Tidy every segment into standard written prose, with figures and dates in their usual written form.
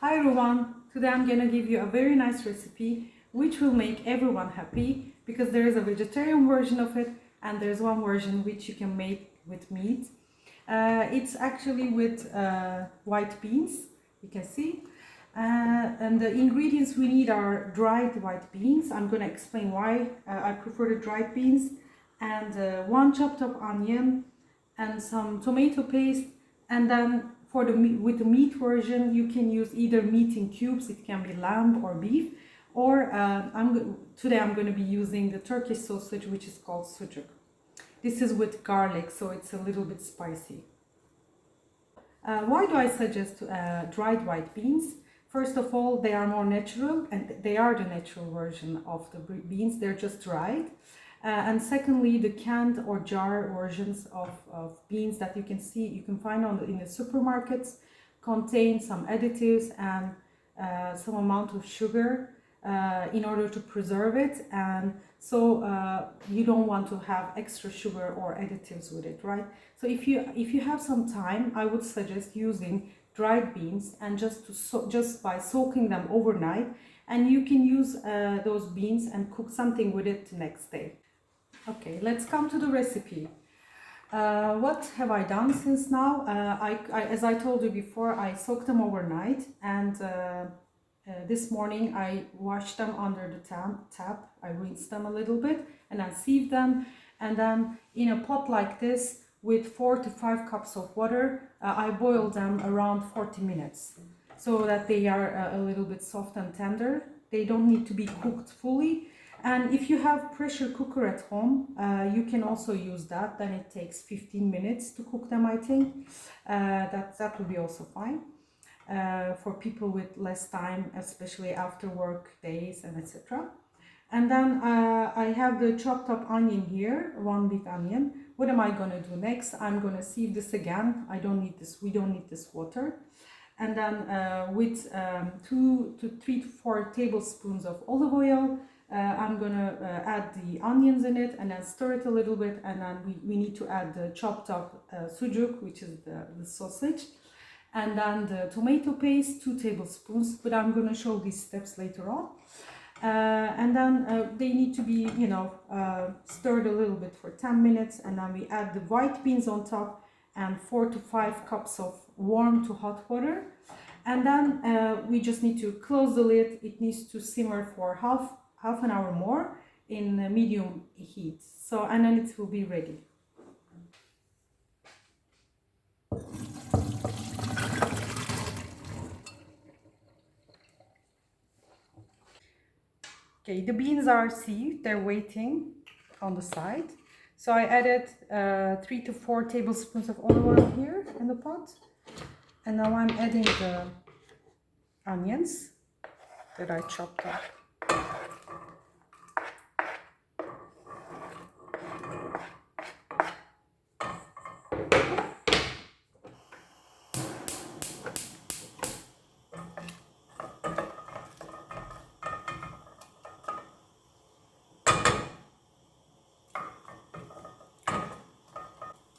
Hi everyone, today I'm gonna give you a very nice recipe which will make everyone happy because there is a vegetarian version of it and there's one version which you can make with meat. It's actually with white beans, you can see. And the ingredients we need are dried white beans. I'm gonna explain why I prefer the dried beans, and one chopped up onion and some tomato paste. And then for the meat, with the meat version, you can use either meat in cubes, it can be lamb or beef, or today I'm going to be using the Turkish sausage, which is called sucuk. This is with garlic, so it's a little bit spicy. Why do I suggest dried white beans? First of all, they are more natural, and they are the natural version of the beans, they're just dried. And secondly, the canned or jar versions of beans that you can find in the supermarkets contain some additives and some amount of sugar in order to preserve it, and so you don't want to have extra sugar or additives with it, right? So if you have some time, I would suggest using dried beans and just by soaking them overnight, and you can use those beans and cook something with it the next day. Okay, let's come to the recipe. What have I done since now? As I told you before, I soaked them overnight, and this morning I washed them under the tap. I rinsed them a little bit and I sieved them, and then in a pot like this with 4 to 5 cups of water, I boiled them around 40 minutes so that they are a little bit soft and tender. They don't need to be cooked fully. And if you have pressure cooker at home, you can also use that. Then it takes 15 minutes to cook them, I think. That will be also fine for people with less time, especially after work days and etc. And then I have the chopped up onion here, one big onion. What am I going to do next? I'm going to sieve this again. We don't need this water. And then with 2 to 3 to 4 tablespoons of olive oil, I'm gonna add the onions in it and then stir it a little bit, and then we need to add the chopped up sucuk, which is the sausage, and then the tomato paste, 2 tablespoons, but I'm gonna show these steps later on. And then they need to be, stirred a little bit for 10 minutes, and then we add the white beans on top and 4 to 5 cups of warm to hot water, and then we just need to close the lid. It needs to simmer for half an hour more in medium heat, and then it will be ready. Okay, the beans are sieved, they're waiting on the side. So I added 3 to 4 tablespoons of olive oil here in the pot, and now I'm adding the onions that I chopped up.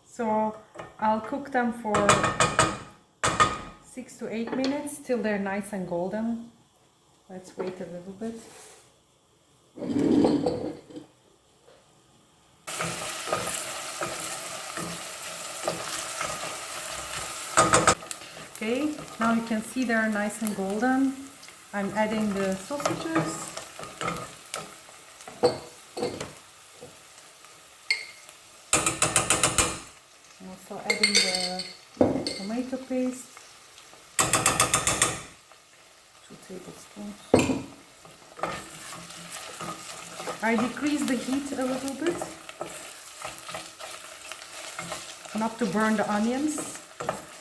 So I'll cook them for 6 to 8 minutes till they're nice and golden. Let's wait a little bit. Okay, now you can see they're nice and golden. I'm adding the sausages. Also adding the tomato paste, 2 tablespoons. I decreased the heat a little bit, not to burn the onions,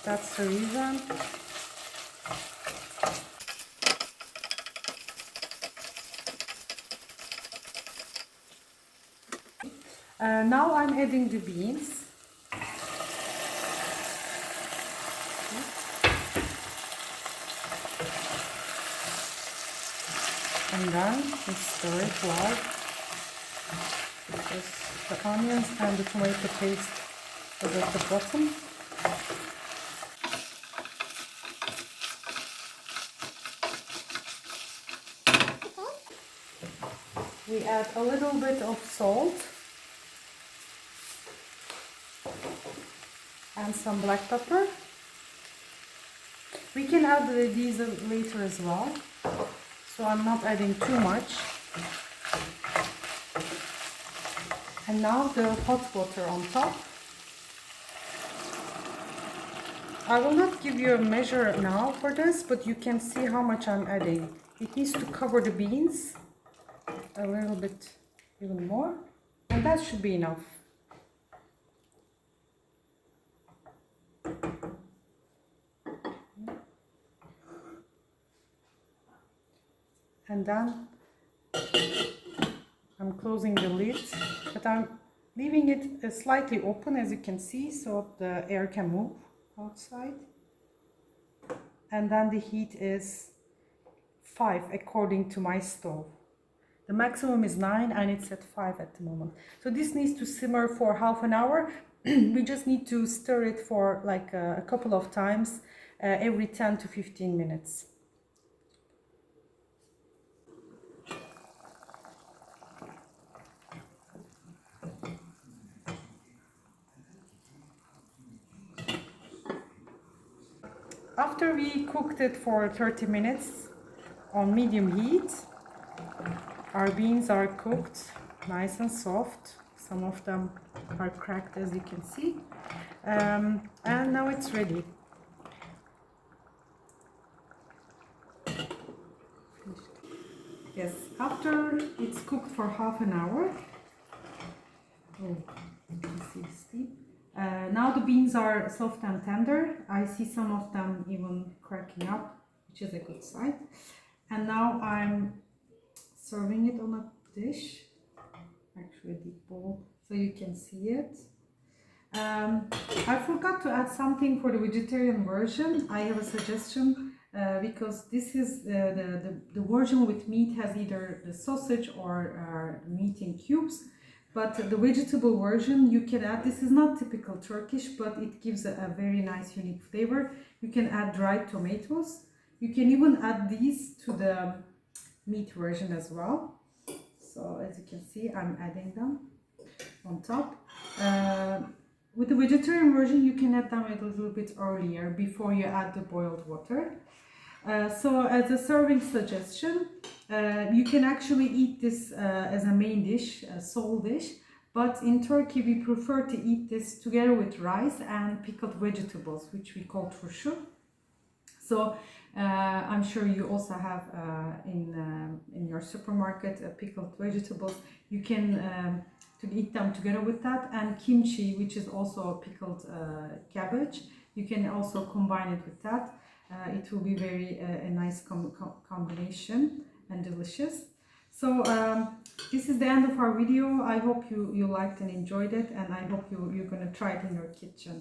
that's the reason. Now I'm adding the beans. And then we stir it well, because the onions and the tomato paste is at the bottom. we add a little bit of salt and some black pepper. We can add these later as well, so I'm not adding too much. And now the hot water on top. I will not give you a measure now for this, but you can see how much I'm adding. It needs to cover the beans a little bit, even more, and that should be enough. And then I'm closing the lid, but I'm leaving it slightly open, as you can see, so the air can move outside. And then the heat is 5 according to my stove. The maximum is 9 and it's at 5 at the moment. So this needs to simmer for half an hour. We just need to stir it for like a couple of times every 10 to 15 minutes. After we cooked it for 30 minutes on medium heat, our beans are cooked nice and soft. Some of them are cracked, as you can see. And now it's ready. Yes, after it's cooked for half an hour. Oh, you can see the steam. Now the beans are soft and tender. I see some of them even cracking up, which is a good sign. And now I'm serving it on a dish, actually a deep bowl, so you can see it. I forgot to add something for the vegetarian version. I have a suggestion because this is the version with meat has either the sausage or meat in cubes. But the vegetable version you can add, this is not typical Turkish, but it gives a very nice unique flavor. You can add dried tomatoes. You can even add these to the meat version as well. So as you can see, I'm adding them on top. With the vegetarian version, you can add them a little bit earlier before you add the boiled water. So as a serving suggestion, you can actually eat this as a main dish, a sole dish, but in Turkey we prefer to eat this together with rice and pickled vegetables, which we call turşu. So I'm sure you also have in your supermarket pickled vegetables. You can to eat them together with that, and kimchi, which is also a pickled cabbage. You can also combine it with that. It will be very a nice combination and delicious. So this is the end of our video. I hope you liked and enjoyed it, and I hope you're going to try it in your kitchen.